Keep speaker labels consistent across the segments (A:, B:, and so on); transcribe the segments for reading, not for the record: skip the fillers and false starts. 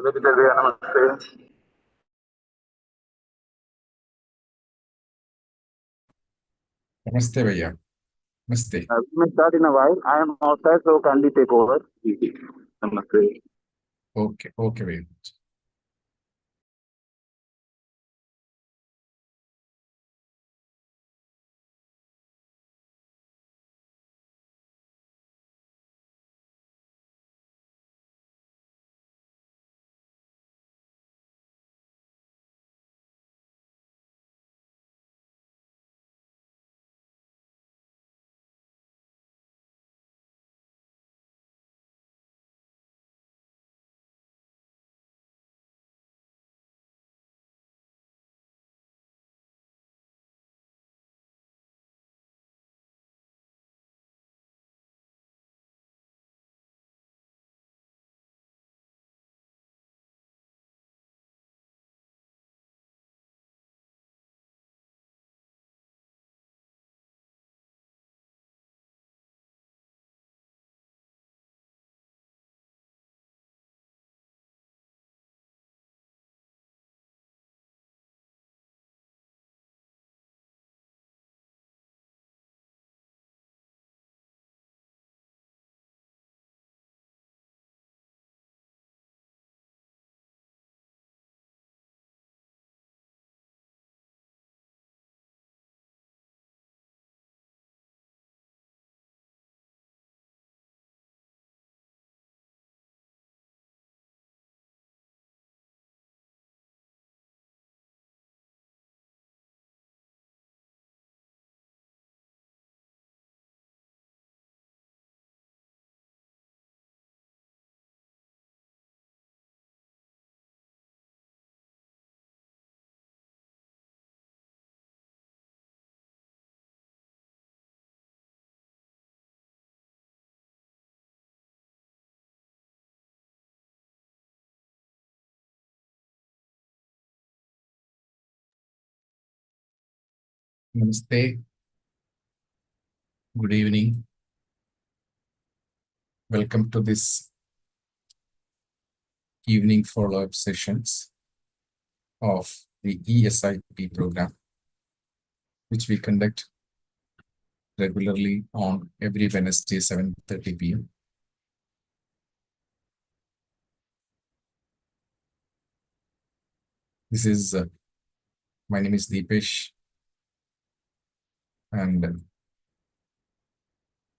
A: Namaste.
B: नमस्ते भैया। नमस्ते।
A: We may start in a while. I am outside, so kindly take over. Namaste.
B: Okay okay भैया। नमस्ते। Good evening. Welcome to this evening follow-up sessions of the eSIP program, which we conduct regularly on every Wednesday, 7:30 p.m. This is my name is Deepesh, and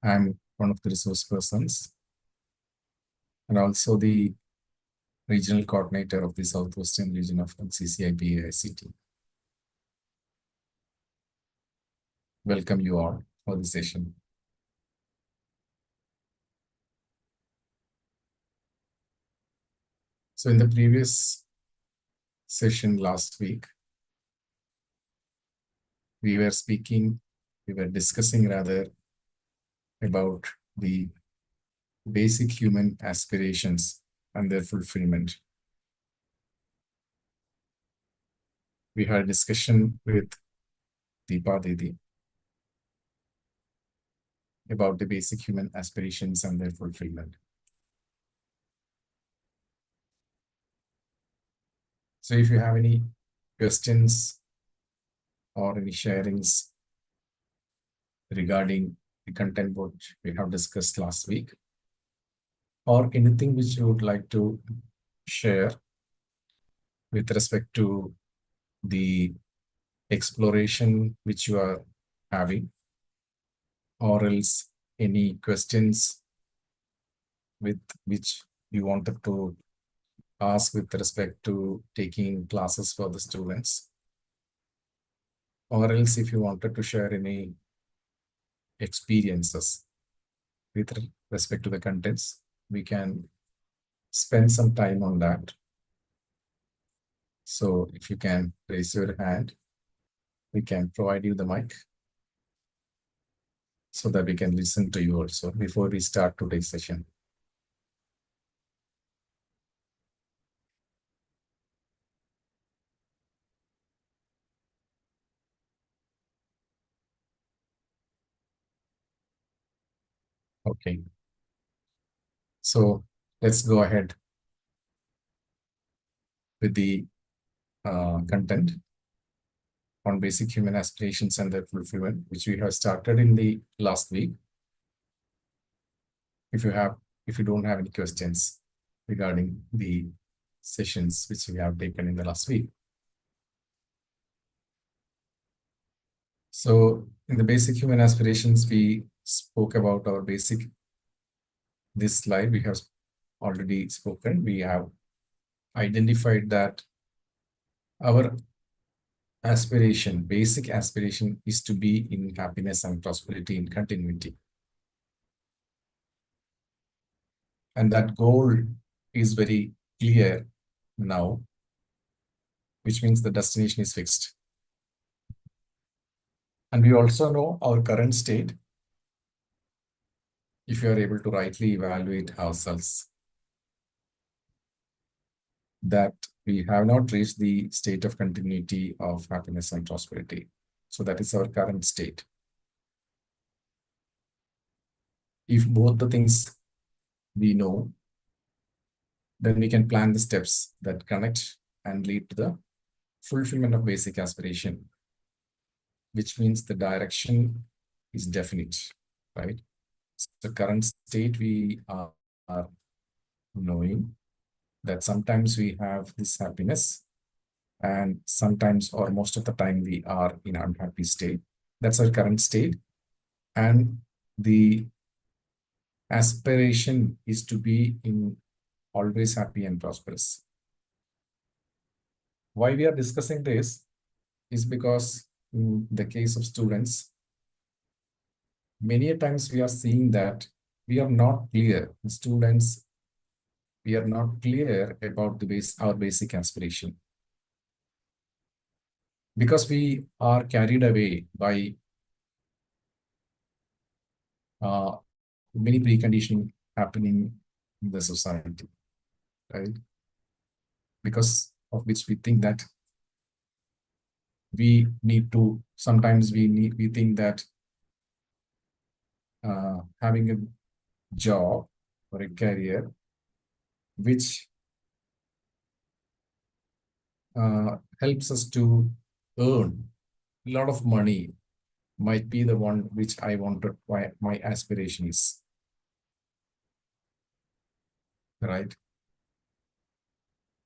B: I'm one of the resource persons and also the regional coordinator of the Southwestern region of CCIP AICTE. Welcome you all for the session. So in the previous session last week, we were discussing rather about the basic human aspirations and their fulfillment. We had a discussion with Deepa Didi about the basic human aspirations and their fulfillment. So if you have any questions or any sharings regarding the content which we have discussed last week, or anything which you would like to share with respect to the exploration which you are having, or else any questions with which you wanted to ask with respect to taking classes for the students, or else if you wanted to share any experiences with respect to the contents, we can spend some time on that. So if you can raise your hand, we can provide you the mic so that we can listen to you also before we start today's session. Okay. So let's go ahead. with the content on basic human aspirations and their fulfillment, which we have started in the last week. If you don't have any questions regarding the sessions which we have taken in the last week. So in the basic human aspirations, we spoke about our basic, this slide we have already spoken. We have identified that our aspiration, basic aspiration, is to be in happiness and prosperity in continuity. And that goal is very clear now, which means the destination is fixed. And we also know our current state, if you are able to rightly evaluate ourselves, that we have not reached the state of continuity of happiness and prosperity. So that is our current state. If both the things we know, then we can plan the steps that connect and lead to the fulfillment of basic aspiration, which means the direction is definite, right? The current state we are knowing that sometimes we have this happiness and sometimes or most of the time we are in an unhappy state. That's our current state. And the aspiration is to be in always happy and prosperous. Why we are discussing this is because in the case of students, many a times we are seeing that we are not clear. The students, we are not clear about our basic aspiration. Because we are carried away by many preconditioning happening in the society, right? Because of which we think that we need to, sometimes we think that having a job or a career which helps us to earn a lot of money might be the one which I wanted, my aspiration is, right?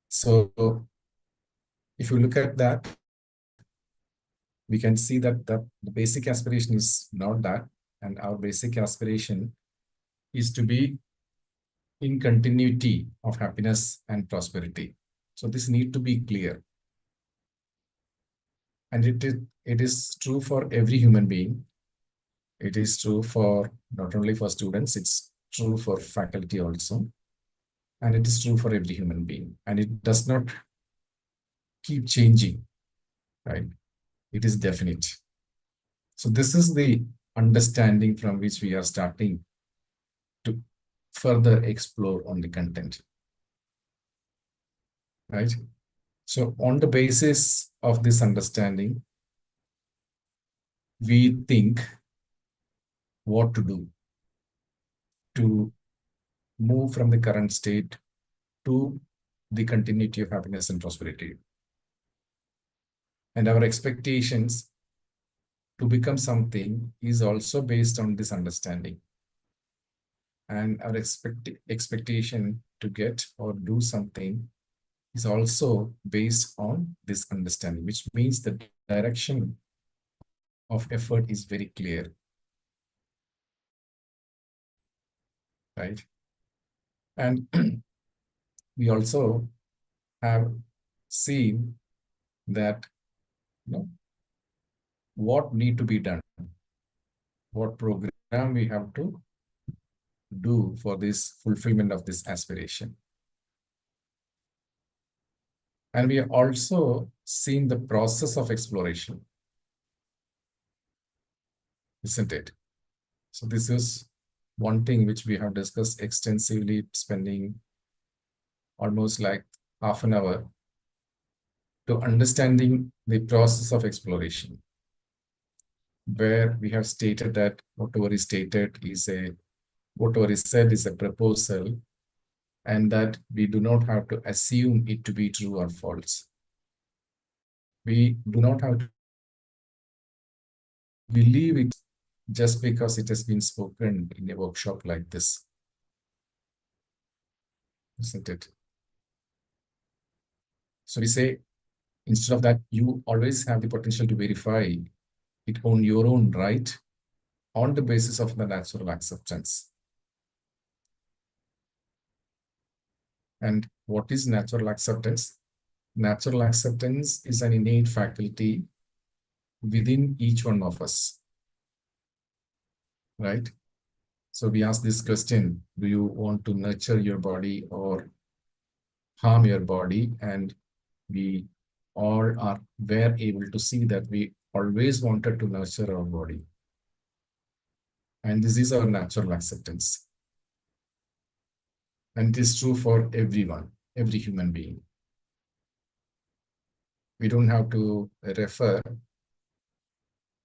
B: So if you look at that, we can see that the basic aspiration is not that, and our basic aspiration is to be in continuity of happiness and prosperity. So this need to be clear. And it is true for every human being. It is true for not only for students, it's true for faculty also. And it is true for every human being. And it does not keep changing, right? It is definite. So this is the understanding from which we are starting to further explore on the content, right? So on the basis of this understanding, we think what to do to move from the current state to the continuity of happiness and prosperity. And our expectations to become something is also based on this understanding. And our expectation to get or do something is also based on this understanding, which means the direction of effort is very clear, right? And we also have seen that, what need to be done, what program we have to do for this fulfillment of this aspiration. And we have also seen the process of exploration, isn't it? So this is one thing which we have discussed extensively, spending almost like half an hour to understanding the process of exploration, where we have stated that whatever is said is a proposal and that we do not have to assume it to be true or false. We do not have to believe it just because it has been spoken in a workshop like this, isn't it? So we say, instead of that, you always have the potential to verify it on your own right, on the basis of the natural acceptance. And what is natural acceptance? Natural acceptance is an innate faculty within each one of us, right? So we ask this question, do you want to nurture your body or harm your body? And we all were able to see that we always wanted to nurture our body. And this is our natural acceptance. And it is true for everyone, every human being. We don't have to refer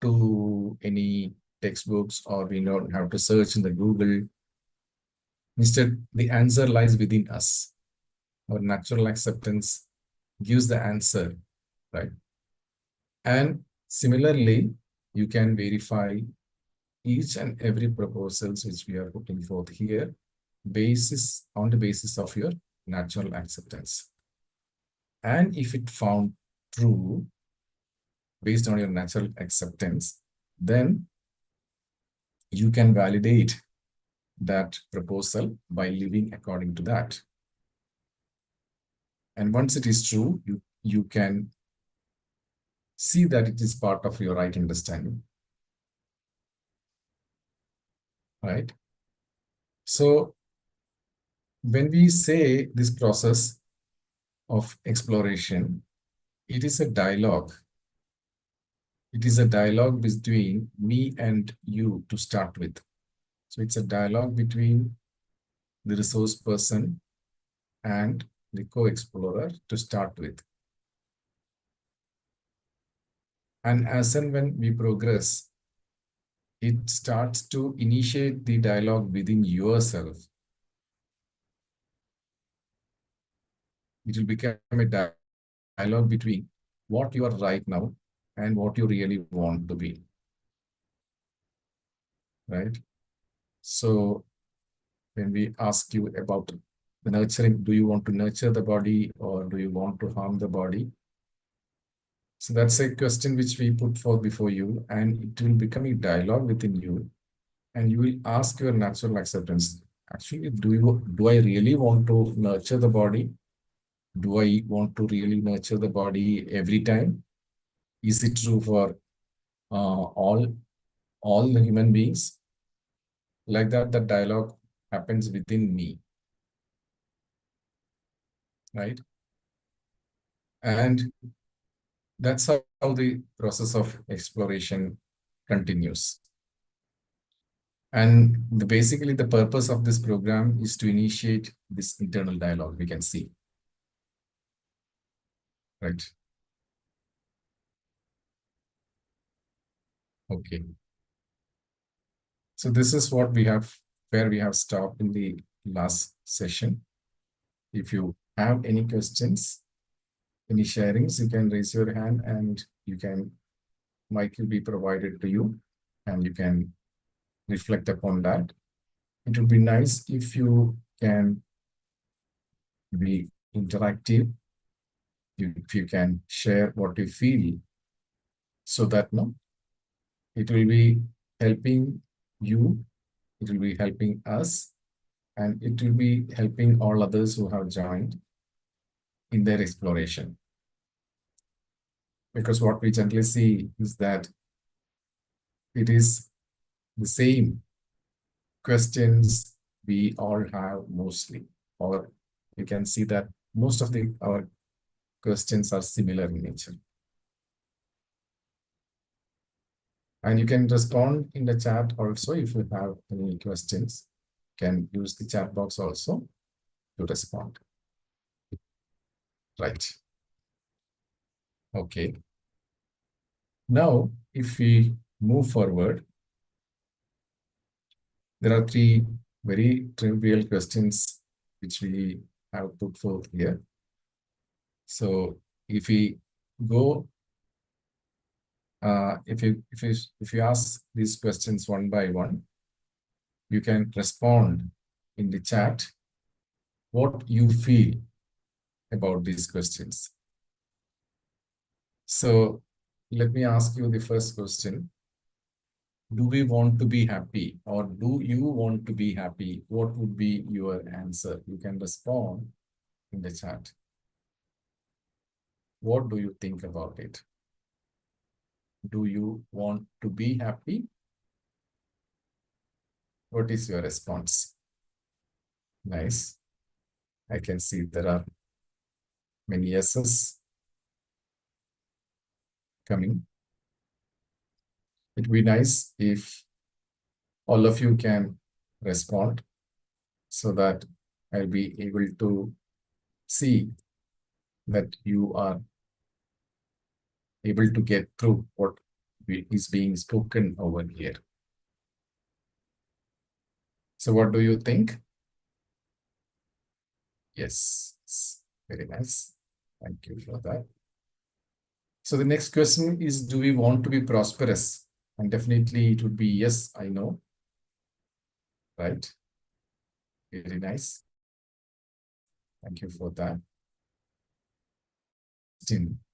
B: to any textbooks, or we don't have to search in the Google. Instead, the answer lies within us. Our natural acceptance gives the answer, right? And similarly, you can verify each and every proposals which we are putting forth here on the basis of your natural acceptance. And if it found true based on your natural acceptance, then you can validate that proposal by living according to that. And once it is true, you can see that it is part of your right understanding. Right? So when we say this process of exploration, it is a dialogue. It is a dialogue between me and you to start with. So it's a dialogue between the resource person and the co-explorer to start with. And as and when we progress, it starts to initiate the dialogue within yourself. It will become a dialogue between what you are right now and what you really want to be. Right? So when we ask you about the nurturing, do you want to nurture the body or do you want to harm the body? So that's a question which we put forth before you, and it will become a dialogue within you, and you will ask your natural acceptance. Actually, do I really want to nurture the body? Do I want to really nurture the body every time? Is it true for all the human beings? Like that, the dialogue happens within me, right? And that's how the process of exploration continues. And basically, the purpose of this program is to initiate this internal dialogue, we can see. Right? Okay. So this is what we have, where we have stopped in the last session. If you have any questions, any sharings, you can raise your hand and mic will be provided to you and you can reflect upon that. It would be nice if you can be interactive, if you can share what you feel, so that it will be helping you, it will be helping us, and it will be helping all others who have joined in their exploration. Because what we generally see is that it is the same questions we all have mostly, or you can see that most of our questions are similar in nature. And you can respond in the chat also if you have any questions. You can use the chat box also to respond. Right. Okay. Now, if we move forward, there are three very trivial questions which we have put forth here. So if we go, if you ask these questions one by one, you can respond in the chat what you feel about these questions. So let me ask you the first question. Do we want to be happy, or do you want to be happy? What would be your answer? You can respond in the chat. What do you think about it? Do you want to be happy? What is your response? Nice. I can see there are many yeses coming. It would be nice if all of you can respond so that I'll be able to see that you are able to get through what is being spoken over here. So what do you think? Yes, very nice. Thank you for that. So the next question is, do we want to be prosperous? And definitely it would be yes, I know. Right? Very nice. Thank you for that.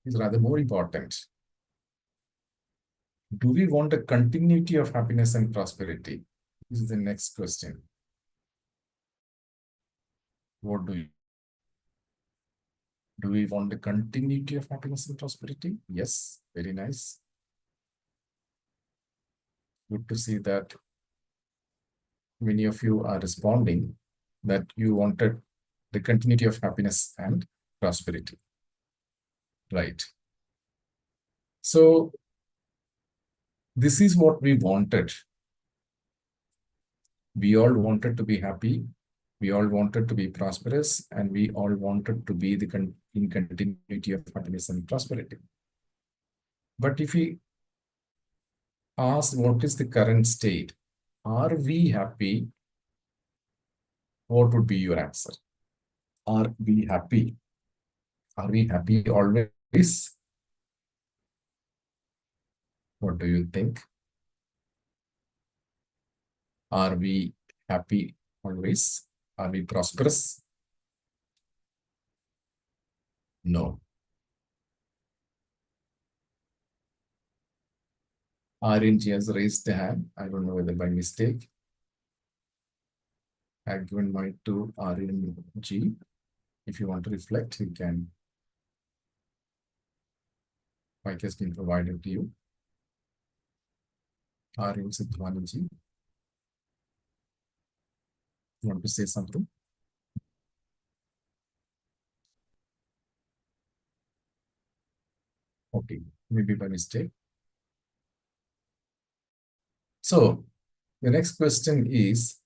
B: Is rather more important. Do we want a continuity of happiness and prosperity? This is the next question. What do we want a continuity of happiness and prosperity? Yes, very nice. Good to see that many of you are responding that you wanted the continuity of happiness and prosperity. Right. So this is what we wanted. We all wanted to be happy. We all wanted to be prosperous, and we all wanted to be in continuity of happiness and prosperity. But if we ask what is the current state, are we happy? What would be your answer? Are we happy? Are we happy always? What do you think? Are we happy always? Are we prosperous? No. RNG has raised the hand. I don't know whether by mistake. I've given mic to RNG. If you want to reflect, you can. Mic has been provided to you. RNG, you want to say something? Okay, maybe by mistake. So the next question is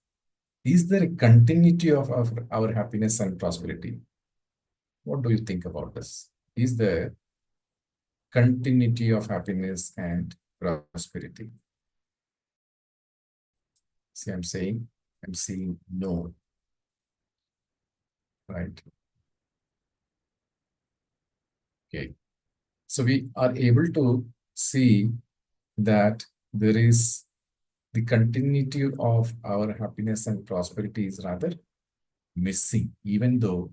B: there a continuity of our happiness and prosperity? What do you think about this? Is there continuity of happiness and prosperity? See, I'm seeing no. Right? Okay. So we are able to see that there is the continuity of our happiness and prosperity is rather missing, even though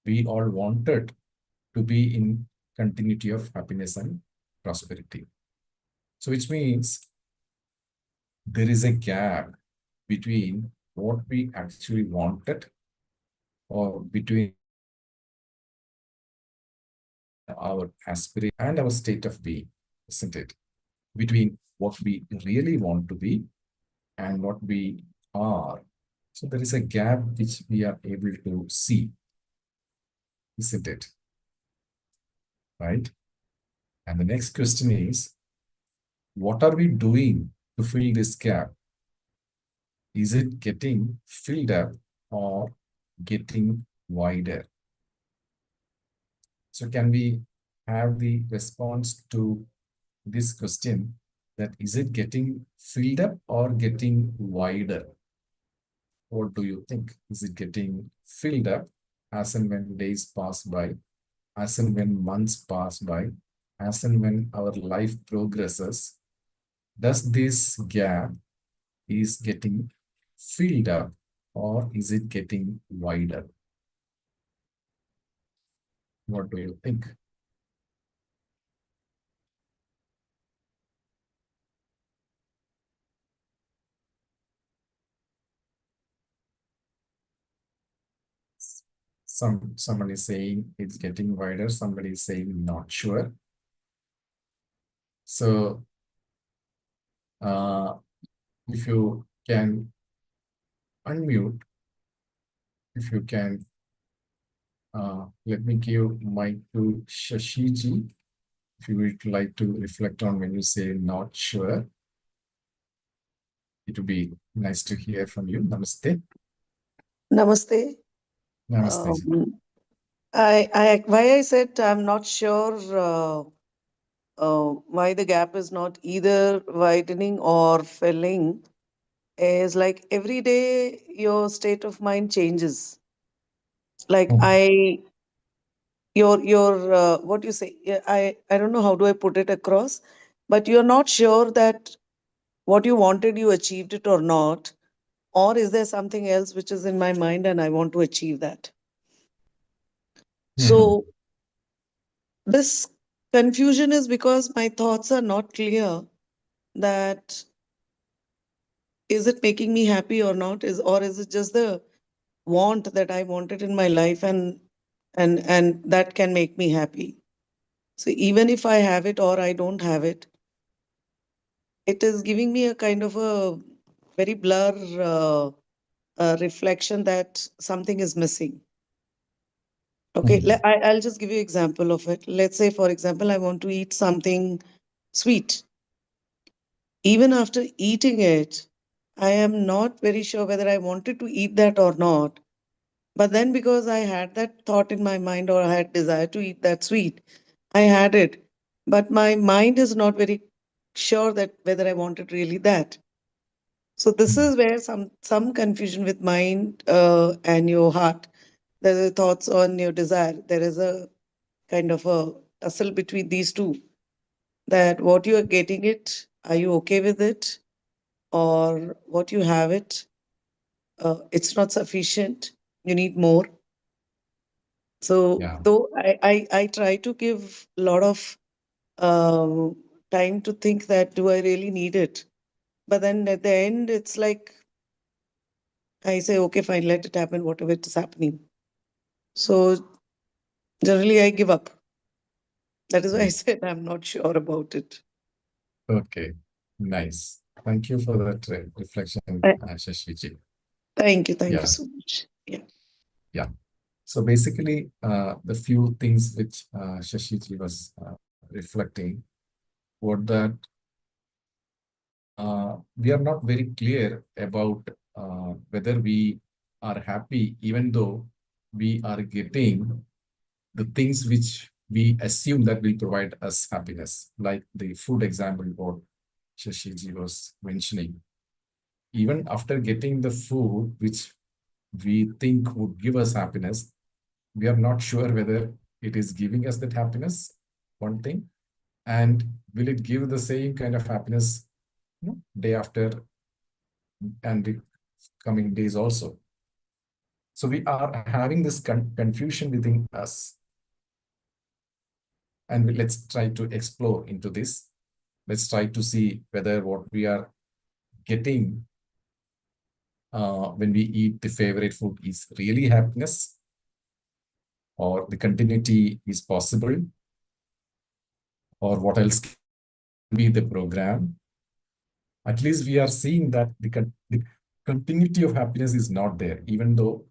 B: we all wanted to be in continuity of happiness and prosperity. So which means there is a gap between what we actually wanted or between our aspiration and our state of being, isn't it? Between what we really want to be and what we are. So there is a gap which we are able to see, isn't it? Right? And the next question is, what are we doing to fill this gap? Is it getting filled up or getting wider? So can we have the response to this question, that is it getting filled up or getting wider? what do you think? Is it getting filled up as and when days pass by, as and when months pass by, as and when our life progresses? Does this gap is getting filled up or is it getting wider? What do you think? Someone is saying it's getting wider, somebody is saying not sure. So if you can unmute, if you can let me give mic to Shashiji. If you would like to reflect on when you say not sure, it would be nice to hear from you. Namaste.
C: Namaste.
B: Namaste. Ji.
C: Why I said I'm not sure why the gap is not either widening or filling is like every day your state of mind changes. Like your what you say? Yeah, I don't know how do I put it across, but you're not sure that what you wanted you achieved it or not, or is there something else which is in my mind and I want to achieve that? So this confusion is because my thoughts are not clear that is it making me happy or not, is it just the want that I wanted in my life, and that can make me happy. So even if I have it or I don't have it, it is giving me a kind of a very blur reflection that something is missing. Okay, I'll just give you example of it. Let's say, for example, I want to eat something sweet. Even after eating it, I am not very sure whether I wanted to eat that or not. But then, because I had that thought in my mind or I had desire to eat that sweet, I had it. But my mind is not very sure that whether I wanted really that. So this is where some confusion with mind and your heart. There are thoughts on your desire. There is a kind of a tussle between these two. That what you are getting it, are you okay with it? Or what you have it, it's not sufficient, you need more. So
B: Yeah.
C: though I try to give a lot of um, time to think that do I really need it, but then at the end it's like I say okay fine, let it happen whatever it is happening. So generally I give up. That is why I said I'm not sure about it.
B: Okay, nice. Thank you for that reflection,
C: Uh,
B: Shashiji.
C: Thank you
B: Yeah.
C: so much.
B: Yeah. So basically, the few things which Shashiji was reflecting, what that we are not very clear about whether we are happy, even though we are getting the things which we assume that will provide us happiness, like the food example what Shashiji was mentioning. Even after getting the food which we think would give us happiness, we are not sure whether it is giving us that happiness, one thing, and will it give the same kind of happiness day after and the coming days also. So we are having this confusion within us. And let's try to explore into this. Let's try to see whether what we are getting when we eat the favorite food is really happiness, or the continuity is possible, or what else can be the program. At least we are seeing that the continuity of happiness is not there, even though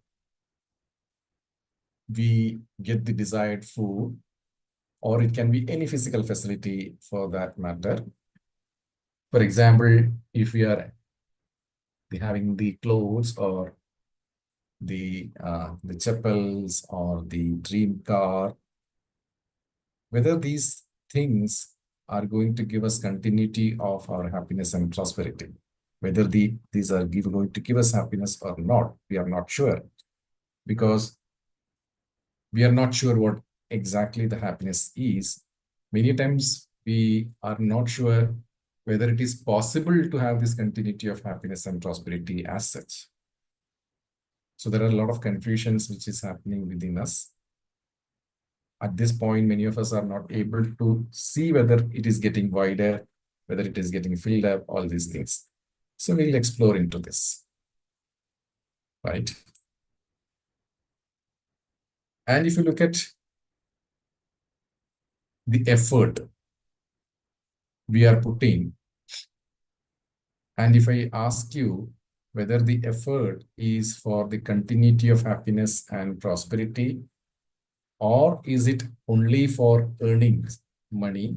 B: we get the desired food, or it can be any physical facility for that matter. For example, if we are having the clothes or the chapels or the dream car, whether these things are going to give us continuity of our happiness and prosperity. Whether these are going to give us happiness or not, we are not sure, because we are not sure what exactly the happiness is. Many times we are not sure whether it is possible to have this continuity of happiness and prosperity as such. So there are a lot of confusions which is happening within us. At this point, many of us are not able to see whether it is getting wider, whether it is getting filled up, all these things. So we'll explore into this, right? And if you look at the effort we are putting, and if I ask you whether the effort is for the continuity of happiness and prosperity, or is it only for earning money,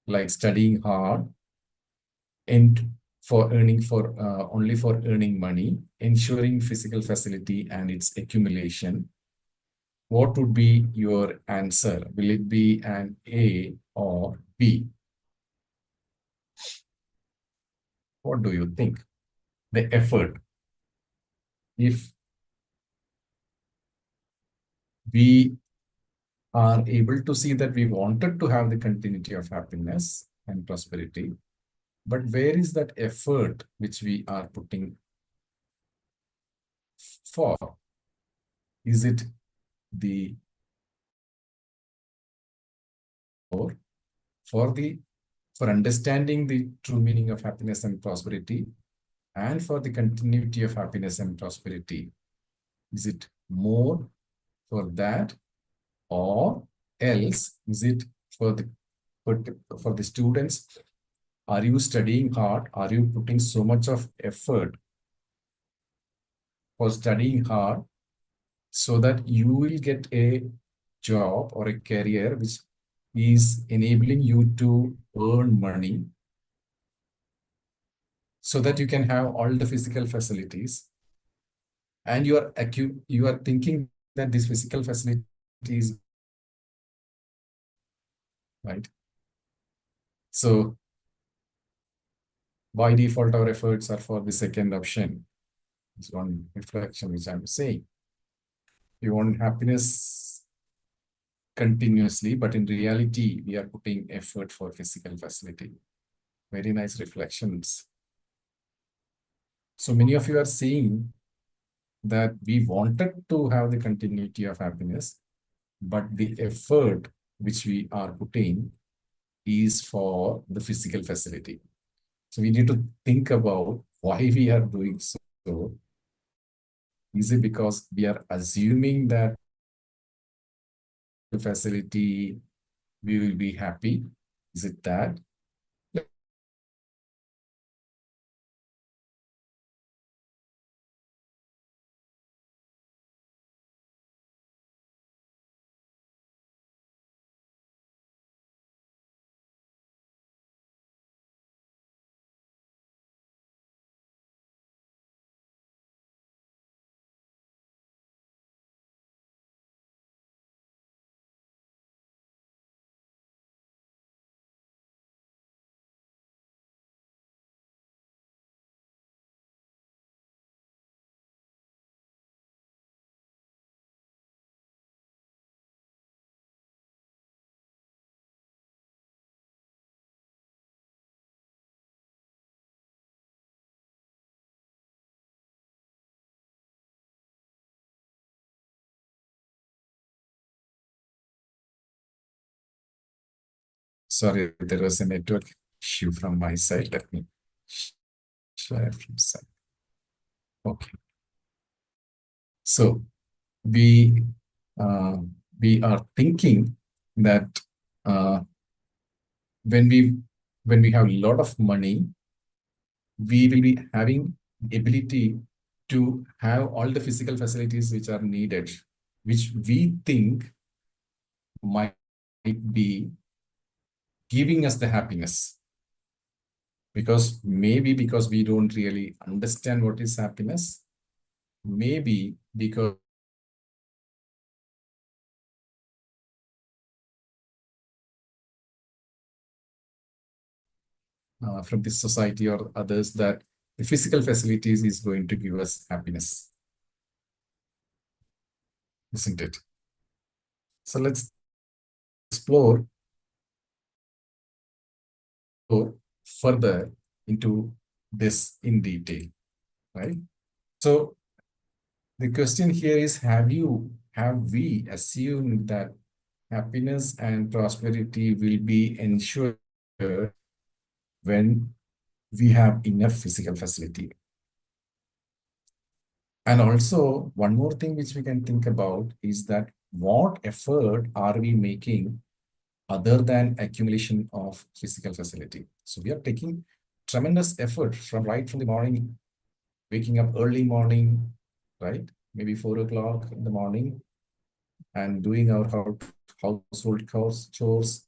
B: like studying hard, and for earning only for earning money, ensuring physical facility and its accumulation, what would be your answer? Will it be an A or B? What do you think? The effort. If we are able to see that we wanted to have the continuity of happiness and prosperity, but where is that effort which we are putting for? Is it the for understanding the true meaning of happiness and prosperity, and for the continuity of happiness and prosperity? Is it more for that, or else is it for the students? Are you studying hard? Are you putting so much of effort for studying hard so that you will get a job or a career which is enabling you to earn money so that you can have all the physical facilities, and you are thinking that this physical facility is right? So by default, our efforts are for the second option. It's one reflection which I'm saying. We want happiness continuously, but in reality, we are putting effort for physical facility. Very nice reflections. So many of you are seeing that we wanted to have the continuity of happiness, but the effort which we are putting is for the physical facility. So we need to think about why we are doing so. Is it because we are assuming that the facility we will be happy? Is it that? Sorry, there was a network issue from my side. Let me share from side. Okay. So we are thinking that when we have a lot of money, we will be having ability to have all the physical facilities which are needed, which we think might be giving us the happiness. Because we don't really understand what is happiness, maybe because from this society or others that the physical facilities is going to give us happiness, isn't it? So let's explore further into this in detail, right? So the question here is, have we assumed that happiness and prosperity will be ensured when we have enough physical facility? And also, one more thing which we can think about is that what effort are we making other than accumulation of physical facility? So we are taking tremendous effort right from the morning, waking up early morning, right? Maybe 4 o'clock in the morning, and doing our household chores,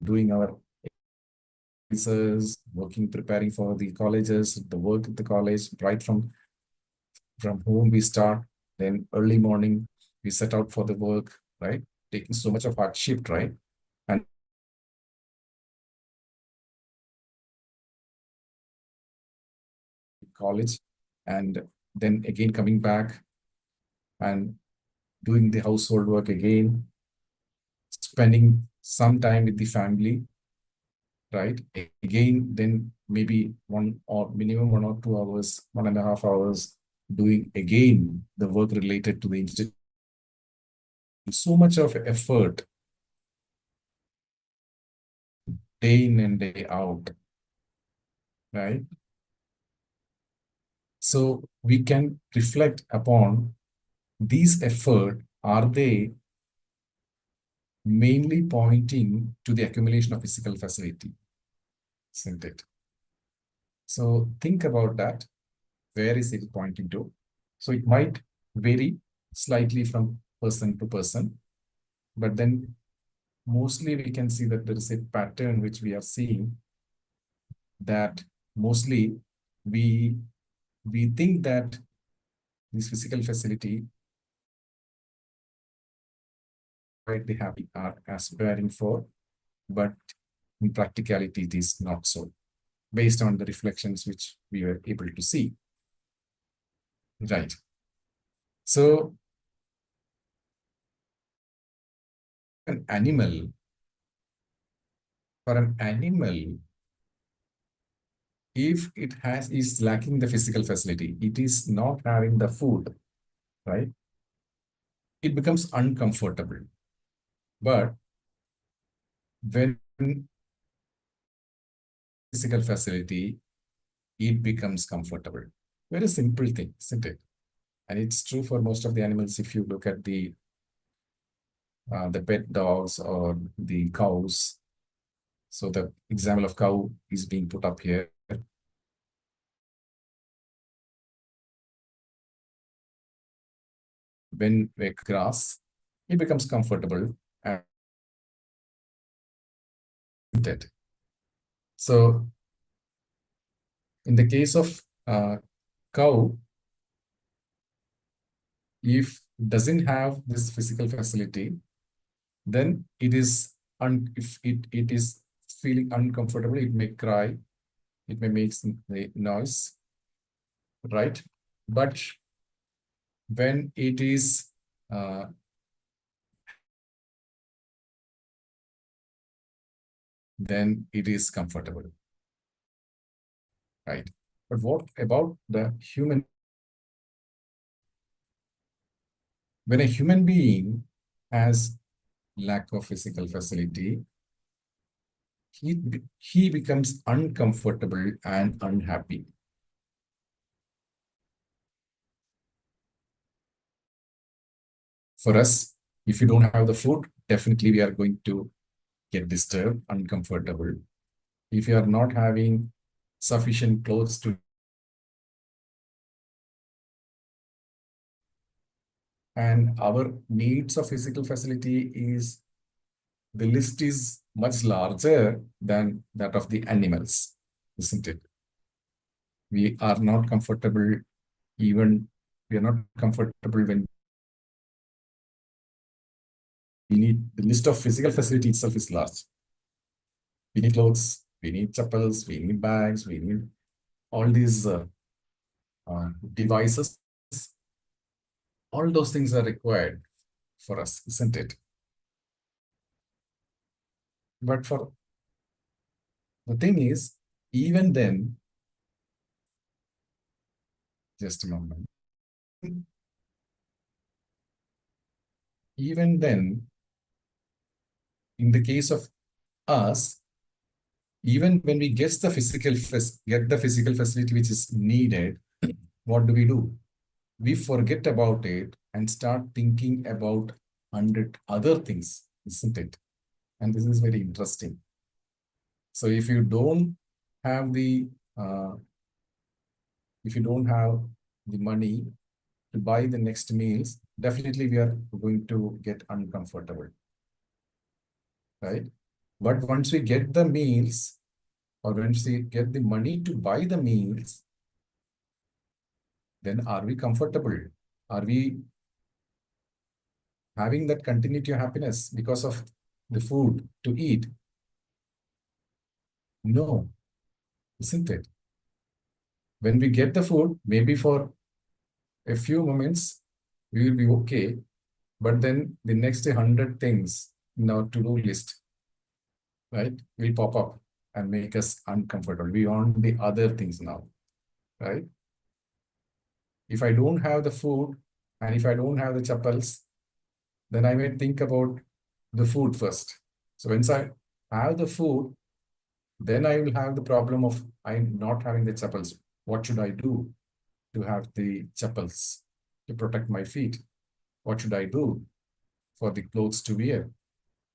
B: doing our working, preparing for the colleges, the work at the college, right from home we start, then early morning we set out for the work, right? Taking so much of hardship, right? And college, and then again coming back and doing the household work again, spending some time with the family, right? Again, then maybe minimum 1 or 2 hours, 1.5 hours, doing again the work related to the institute. So much of effort, day in and day out, right? So we can reflect upon these effort. Are they mainly pointing to the accumulation of physical facility, isn't it? So think about that. Where is it pointing to? So it might vary slightly from person to person, but then mostly we can see that there is a pattern which we are seeing, that mostly we think that this physical facility quite the happy are aspiring for, but in practicality it is not so, based on the reflections which we were able to see. Right. So an animal, for an animal, if it is lacking the physical facility, it is not having the food, right? It becomes uncomfortable. But when physical facility, it becomes comfortable. Very simple thing, isn't it? And it's true for most of the animals. If you look at the pet dogs or the cows. So the example of cow is being put up here. When we grass, it becomes comfortable and dead. So in the case of cow, if doesn't have this physical facility, then it is if it is feeling uncomfortable, it may cry, it may make some noise, right? But when it is then it is comfortable, right? But what about the human? When a human being has lack of physical facility, he becomes uncomfortable and unhappy. For us, if you don't have the food, definitely we are going to get disturbed, uncomfortable. If you are not having sufficient clothes to, and our needs of physical facility is, the list is much larger than that of the animals, isn't it? We are not comfortable, even we are not comfortable when we need, the list of physical facility itself is large. We need clothes, we need chappals, we need bags, we need all these devices. All those things are required for us, isn't it? But for the thing is, even then, just a moment. Even then, in the case of us, even when we get the physical facility which is needed, what do? We forget about it and start thinking about 100 other things, isn't it? And this is very interesting. So if you don't have the money to buy the next meals, definitely we are going to get uncomfortable, right? But once we get the meals, or once we get the money to buy the meals, then are we comfortable? Are we having that continuity of happiness because of the food to eat? No, isn't it? When we get the food, maybe for a few moments, we will be okay. But then the next 100 things in our to-do list, right, will pop up and make us uncomfortable. We want the other things now, right? If I don't have the food and if I don't have the chappals, then I may think about the food first. So once I have the food, then I will have the problem of I'm not having the chappals. What should I do to have the chappals to protect my feet? What should I do for the clothes to wear?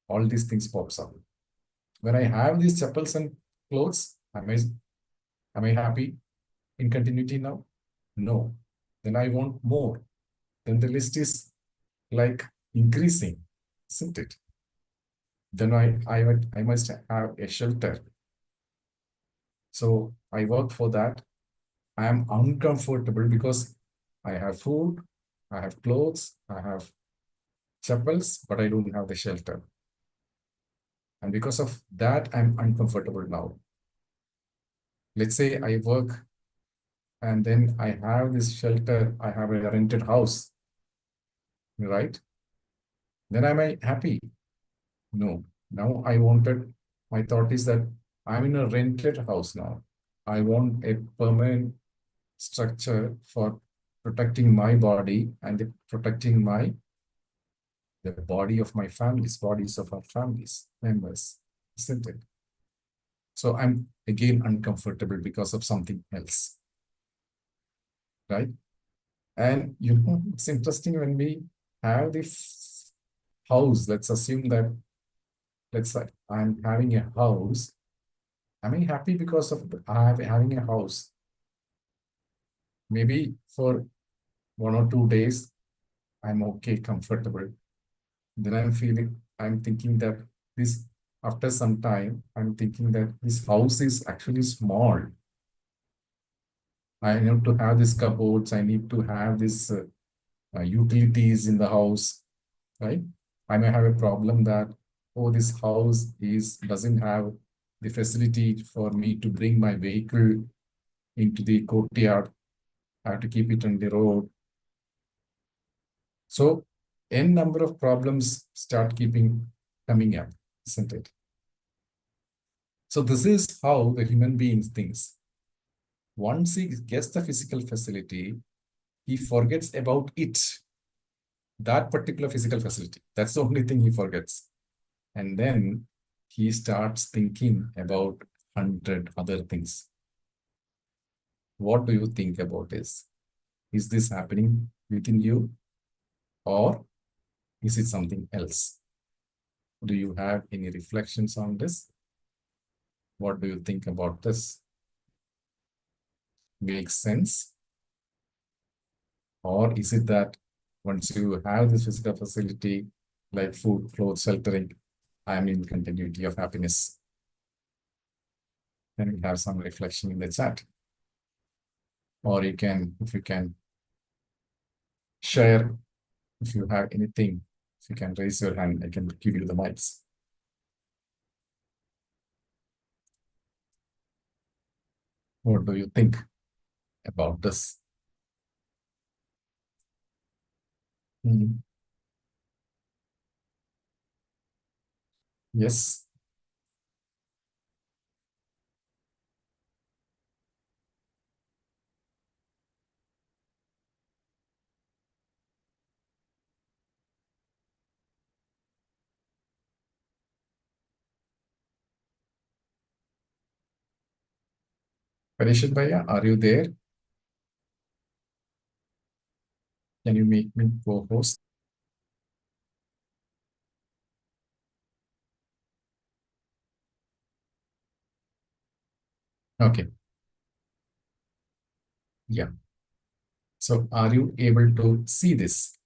B: All these things pops up. When I have these chappals and clothes, am I happy in continuity now? No. Then I want more. Then the list is like increasing, isn't it? Then I must have a shelter. So I work for that. I am uncomfortable because I have food, I have clothes, I have chappals, but I don't have the shelter. And because of that, I'm uncomfortable now. Let's say I work and then I have this shelter, I have a rented house, right? Then am I happy? No. Now my thought is that I'm in a rented house now. I want a permanent structure for protecting my body and protecting the body of my families, bodies of our families, members, isn't it? So I'm again uncomfortable because of something else, right? And it's interesting when we have this house, let's assume that, let's say I'm having a house. Am I happy because of having a house? Maybe for 1 or 2 days, I'm okay, comfortable. Then I'm thinking that after some time, I'm thinking that this house is actually small. I need to have these cupboards. I need to have these utilities in the house, right? I may have a problem that, oh, this house doesn't have the facility for me to bring my vehicle into the courtyard. I have to keep it on the road. So n number of problems start coming up, isn't it? So this is how the human being thinks. Once he gets the physical facility, he forgets about it, that particular physical facility. That's the only thing he forgets. And then he starts thinking about 100 other things. What do you think about this? Is this happening within you? Or is it something else? Do you have any reflections on this? What do you think about this? Makes sense? Or is it that once you have this physical facility, like food, clothes, sheltering, I am in continuity of happiness? Then we have some reflection in the chat. Or if you can share, if you have anything, if you can raise your hand, I can give you the mics. What do you think about this? Yes. Parishit Bhaiya, are you there? Can you make me co-host? Okay. Yeah. So are you able to see this?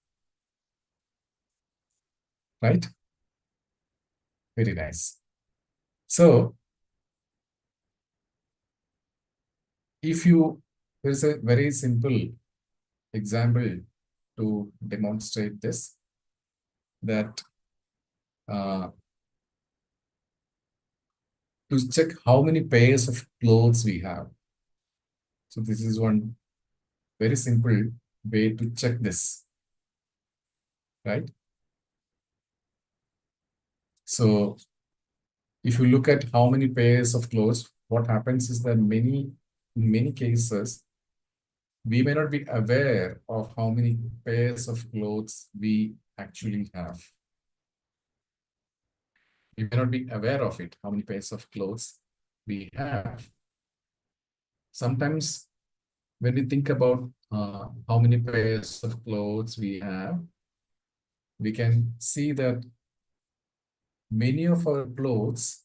B: Right? Very nice. So if you, there's a very simple example to demonstrate this, that to check how many pairs of clothes we have. So this is one very simple way to check this, right? So if you look at how many pairs of clothes, what happens is that in many cases, we may not be aware of how many pairs of clothes we actually have. We may not be aware of it, how many pairs of clothes we have. Sometimes when we think about how many pairs of clothes we have, we can see that many of our clothes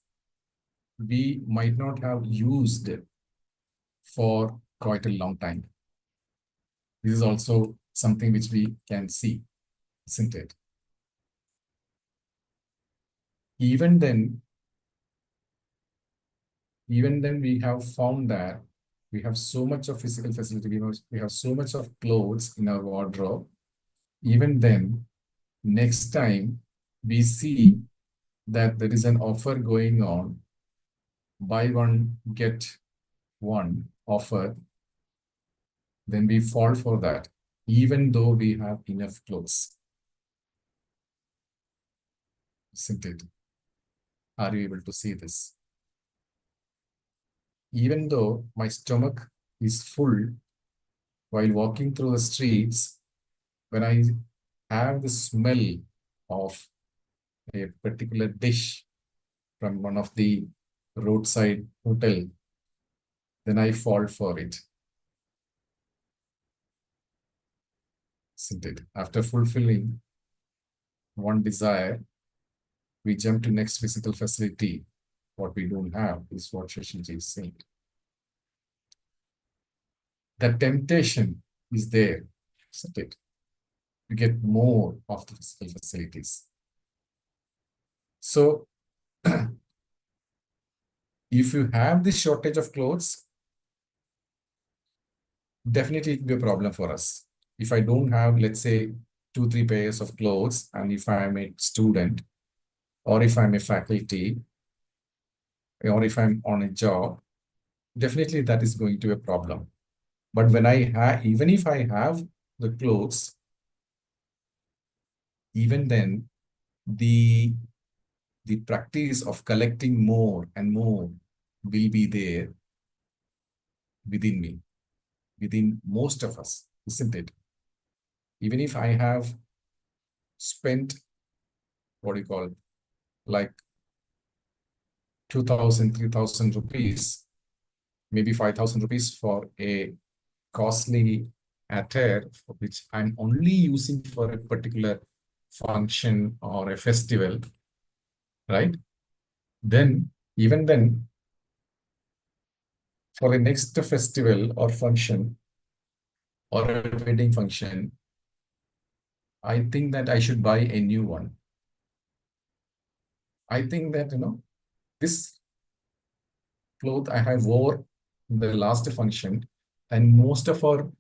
B: we might not have used for quite a long time. This is also something which we can see, isn't it? Even then we have found that we have so much of physical facility, we have so much of clothes in our wardrobe. Even then, next time we see that there is an offer going on, buy one, get one offer, then we fall for that, even though we have enough clothes. Isn't it? Are you able to see this? Even though my stomach is full, while walking through the streets, when I have the smell of a particular dish from one of the roadside hotel, then I fall for it. Isn't it? After fulfilling one desire, we jump to next physical facility. What we don't have is what Shashinji is saying. The temptation is there, isn't it? To get more of the physical facilities. So if you have this shortage of clothes, definitely it will be a problem for us. If I don't have, let's say, 2-3 pairs of clothes, and if I'm a student, or if I'm a faculty, or if I'm on a job, definitely that is going to be a problem. But when I have, even if I have the clothes, even then, the practice of collecting more and more will be there within me, within most of us, isn't it? Even if I have spent, what do you call it, like 2,000, 3,000 rupees, maybe 5,000 rupees for a costly attire, which I'm only using for a particular function or a festival, right? Then, even then, for the next festival or function or a wedding function, I think that I should buy a new one. I think that, this cloth I have wore in the last function, and most of our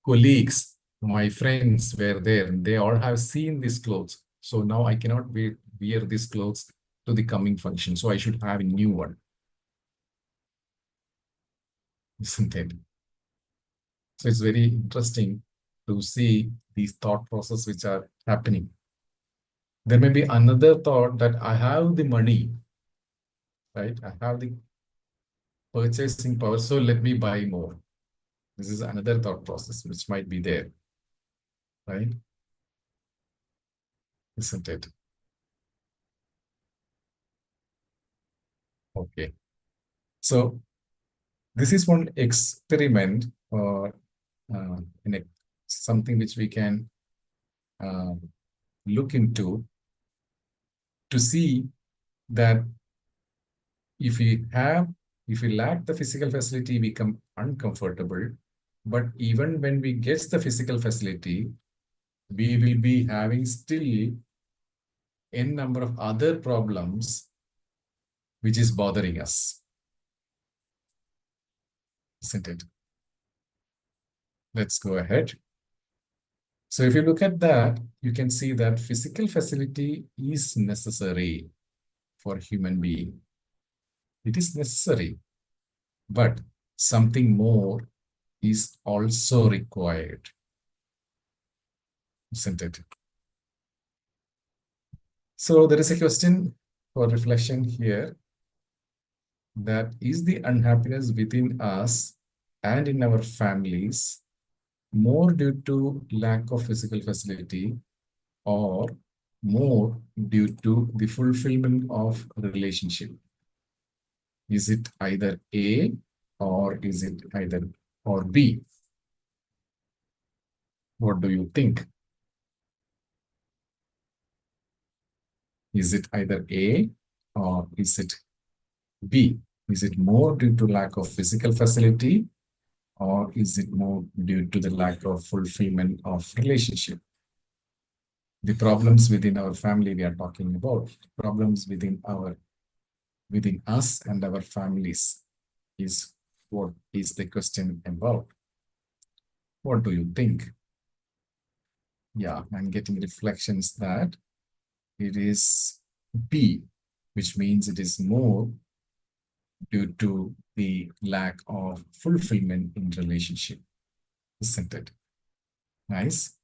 B: colleagues, my friends were there. They all have seen these clothes. So now I cannot wear these clothes to the coming function. So I should have a new one. isn't it? So it's very interesting to see these thought process which are happening. There may be another thought that I have the money, right? I have the purchasing power, so let me buy more. This is another thought process which might be there, right? Isn't it? Okay. So this is one experiment or something which we can uh, look into to see that if we lack the physical facility, we become uncomfortable. But even when we get the physical facility, we will be having still n number of other problems which is bothering us, isn't it? Let's go ahead. So if you look at that, you can see that physical facility is necessary for human being. It is necessary, but something more is also required, isn't it? So there is a question for reflection here, that is the unhappiness within us and in our families more due to lack of physical facility or more due to the fulfillment of relationship? Is it either A or is it either or B? What do you think? Is it either A or is it B? Is it more due to lack of physical facility or is it more due to the lack of fulfillment of relationship? The problems within our family we are talking about, problems within us and our families is what is the question about. What do you think? Yeah, I'm getting reflections that it is B, which means it is more due to the lack of fulfillment in relationship, isn't it? Nice.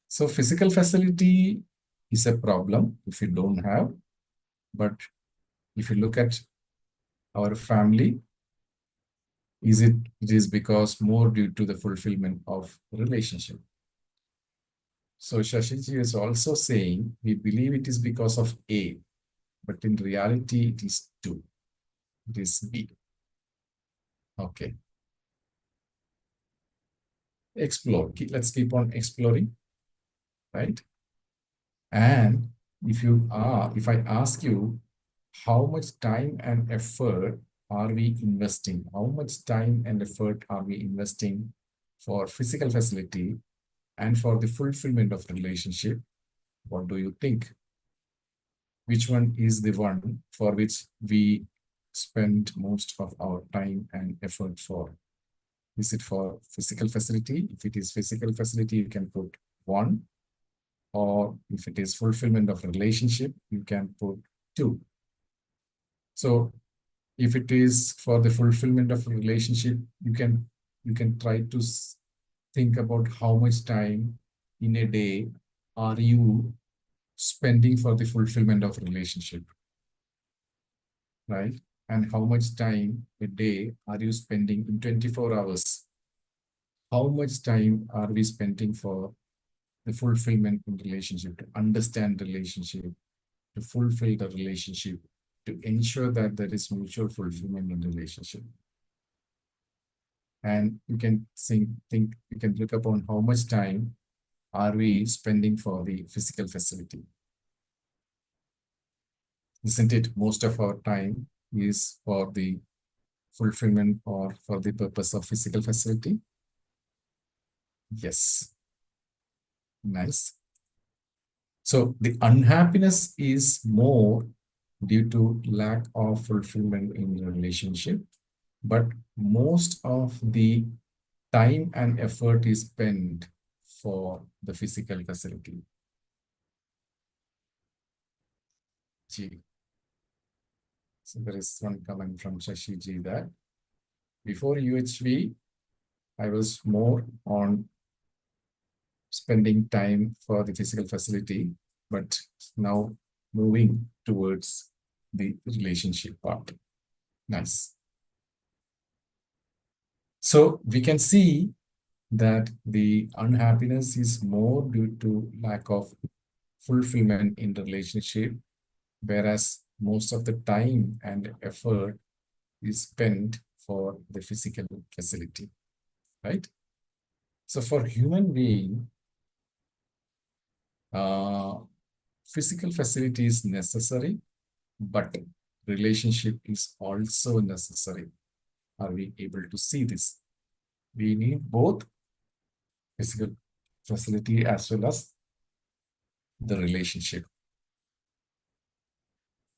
B: So physical facility is a problem if you don't have, but if you look at our family, it is because more due to the fulfillment of relationship. So Shashiji is also saying we believe it is because of A, but in reality it is 2. It is B. Okay. Explore. Let's keep on exploring, right? And if I ask you, how much time and effort are we investing? How much time and effort are we investing for physical facility and for the fulfillment of relationship? What do you think? Which one is the one for which we spend most of our time and effort for? Is it for physical facility? If it is physical facility, you can put 1. Or if it is fulfillment of relationship, you can put 2. So if it is for the fulfillment of a relationship, you can try to think about how much time in a day are you spending for the fulfillment of relationship, right? And how much time a day are you spending in 24 hours? How much time are we spending for the fulfillment in relationship, to understand relationship, to fulfill the relationship, to ensure that there is mutual fulfillment in relationship? And you can think, you can look upon how much time are we spending for the physical facility. Isn't it? Most of our time is for the fulfillment or for the purpose of physical facility. Yes. Nice. So the unhappiness is more due to lack of fulfillment in the relationship, but most of the time and effort is spent for the physical facility. G. So there is one comment from Shashi Ji that Before UHV, I was more on spending time for the physical facility, but now moving towards the relationship part. Nice. So we can see that the unhappiness is more due to lack of fulfillment in the relationship, whereas most of the time and effort is spent for the physical facility, right? So for human being, physical facility is necessary, but relationship is also necessary. Are we able to see this? We need both physical facility as well as the relationship.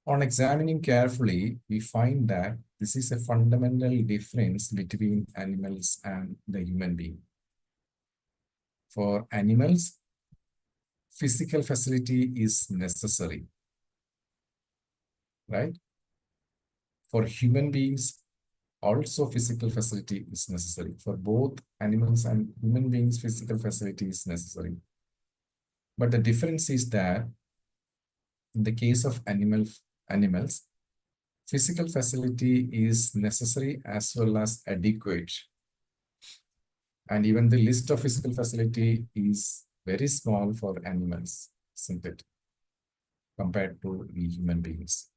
B: On examining carefully, we find that this is a fundamental difference between animals and the human being. For animals, physical facility is necessary, right? For human beings, also physical facility is necessary. For both animals and human beings, physical facility is necessary. But the difference is that in the case of animals, physical facility is necessary as well as adequate. And even the list of physical facility is very small for animals, isn't it? Compared to the human beings.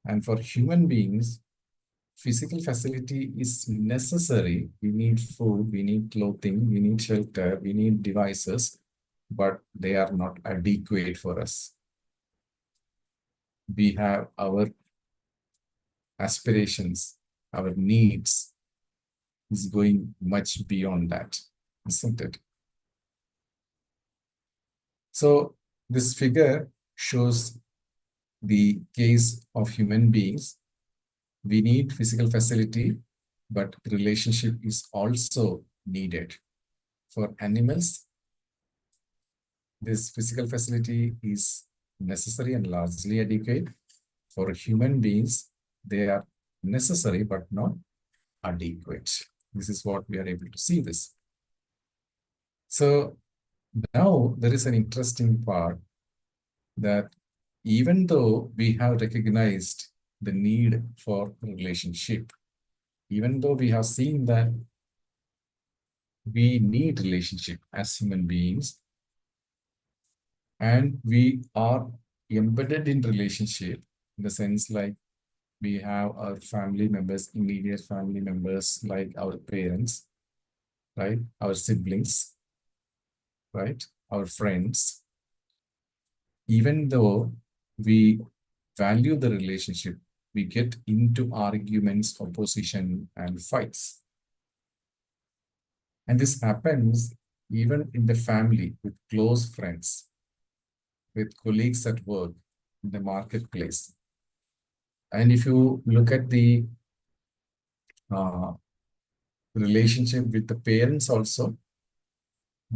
B: And for human beings, physical facility is necessary. We need food, we need clothing, we need shelter, we need devices, but they are not adequate for us. We have our aspirations, our needs is going much beyond that, isn't it? So this figure shows the case of human beings. We need physical facility, but relationship is also needed. For animals, this physical facility is necessary and largely adequate. For human beings, they are necessary but not adequate. This is what we are able to see this. So now there is an interesting part that even though we have recognized the need for relationship, even though we have seen that we need relationship as human beings, and we are embedded in relationship in the sense like we have our family members, immediate family members, like our parents, right? Our siblings, right? Our friends. Even though we value the relationship, we get into arguments, opposition, and fights. And this happens even in the family, with close friends, with colleagues at work, in the marketplace. And if you look at the relationship with the parents also,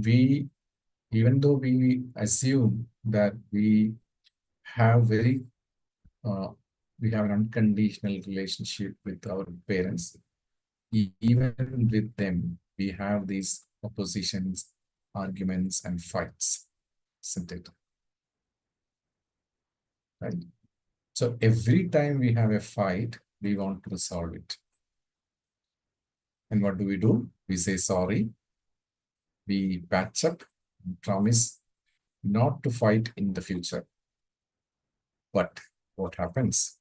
B: even though we assume that we have we have an unconditional relationship with our parents, even with them, we have these oppositions, arguments, and fights, isn't it? Right? So every time we have a fight, we want to resolve it. And what do? We say sorry. We patch up and promise not to fight in the future. But what happens?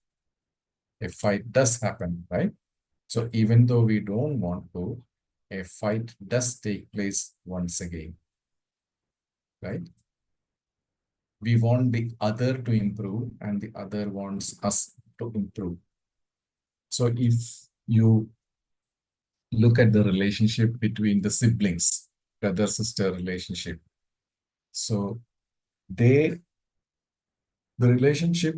B: A fight does happen, right? So even though we don't want to, a fight does take place once again, right? We want the other to improve and the other wants us to improve. So if you look at the relationship between the siblings, brother-sister relationship, so the relationship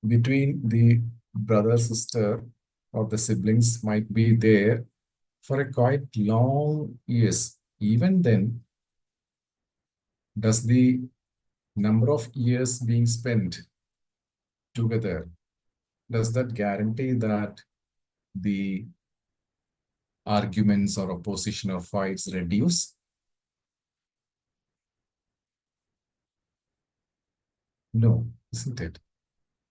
B: between the brother-sister or the siblings might be there for a quite long years. Even then, does the number of years being spent together, does that guarantee that the arguments or opposition or fights reduce? No, isn't it?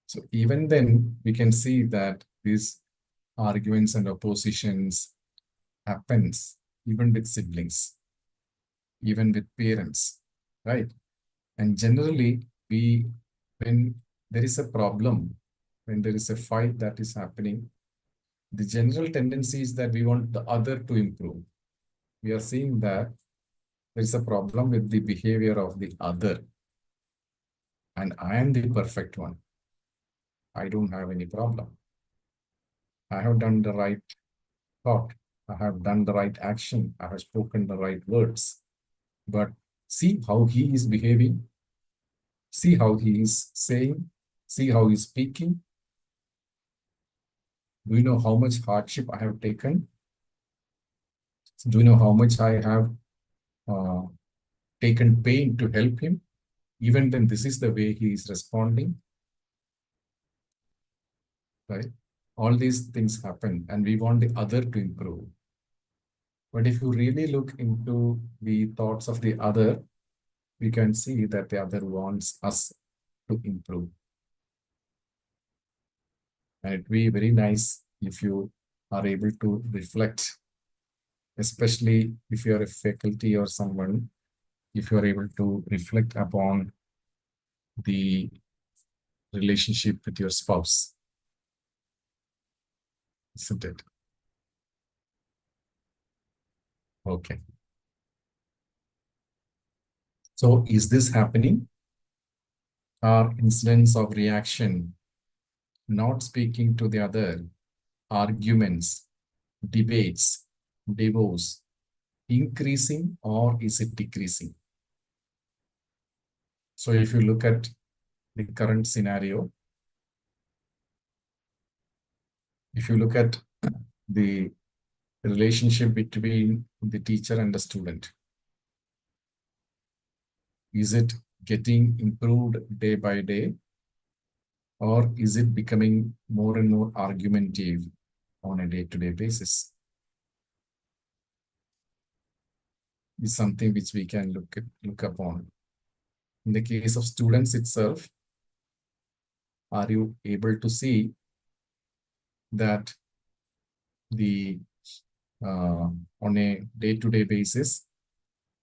B: So even then, we can see that these arguments and oppositions happens even with siblings, even with parents, right? And generally, when there is a problem, when there is a fight that is happening, the general tendency is that we want the other to improve. We are seeing that there is a problem with the behavior of the other, and I am the perfect one. I don't have any problem. I have done the right thought. I have done the right action. I have spoken the right words. But see how he is behaving. See how he is saying. See how he is speaking. Do you know how much hardship I have taken? Do you know how much I have taken pain to help him? Even then, this is the way he is responding. Right? All these things happen, and we want the other to improve. But if you really look into the thoughts of the other, we can see that the other wants us to improve. And it'd be very nice if you are able to reflect, especially if you're a faculty or someone, if you're able to reflect upon the relationship with your spouse, isn't it? Okay. So is this happening? Are incidents of reaction, not speaking to the other, arguments, debates, divorce, increasing or is it decreasing? So if you look at the current scenario, if you look at the relationship between the teacher and the student, is it getting improved day by day, or is it becoming more and more argumentative on a day-to-day basis? Is something which we can look upon. In the case of students itself, are you able to see that the on a day-to-day basis,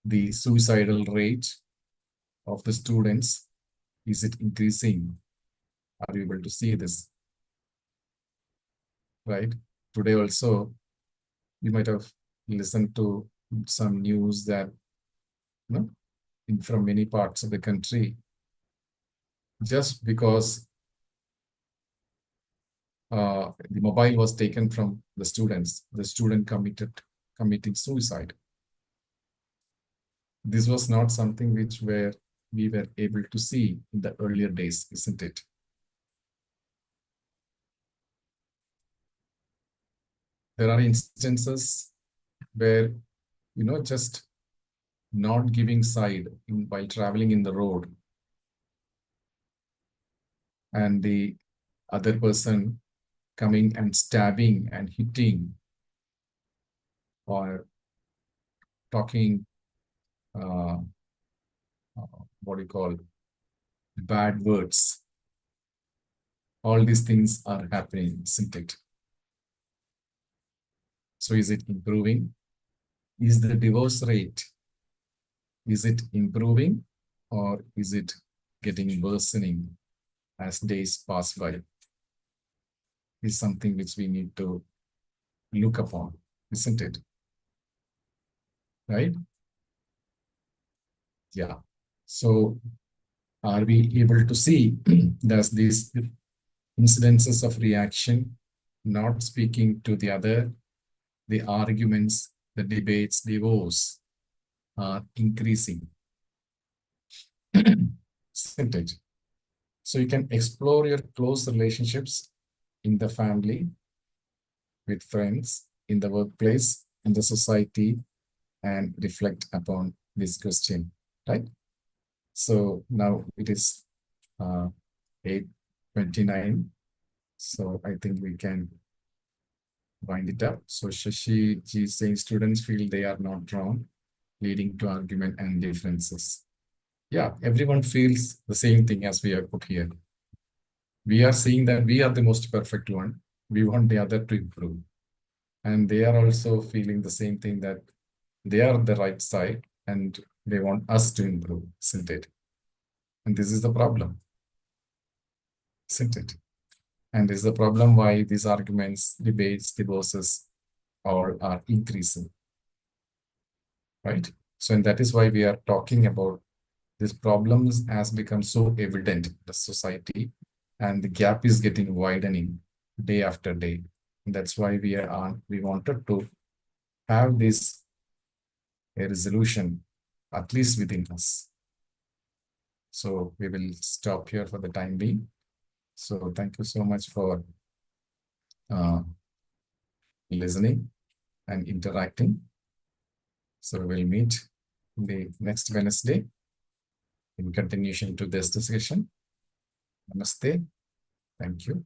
B: the suicidal rate of the students, is it increasing? Are you able to see this? Right? Today also, you might have listened to some news that, you know, from many parts of the country, just because the mobile was taken from the students, the student committing suicide. This was not something which we were able to see in the earlier days, isn't it? There are instances where, you know, just not giving side while traveling in the road, and the other person coming and stabbing and hitting or talking, what do you call, bad words. All these things are happening, isn't it? So is it improving? Is the divorce rate, is it improving, or is it getting worsening as days pass by? Is something which we need to look upon, isn't it? Right? Yeah. So are we able to see does these incidences of reaction, not speaking to the other, the arguments, the debates, divorce are increasing? Isn't it? So you can explore your close relationships in the family, with friends, in the workplace, in the society, and reflect upon this question, right? So now it is 8:29. So I think we can wind it up. So Shashi ji is saying students feel they are not drawn, leading to argument and differences. Yeah, everyone feels the same thing as we have put here. We are seeing that we are the most perfect one. We want the other to improve. And they are also feeling the same thing, that they are the right side and they want us to improve, isn't it? And this is the problem, isn't it? And this is the problem why these arguments, debates, divorces all are increasing, right? So, and that is why we are talking about these problems has become so evident in the society, and the gap is getting widening day after day. And that's why we wanted to have this a resolution, at least within us. So we will stop here for the time being. So thank you so much for listening and interacting. So we'll meet the next Wednesday in continuation to this discussion. Namaste. Thank you.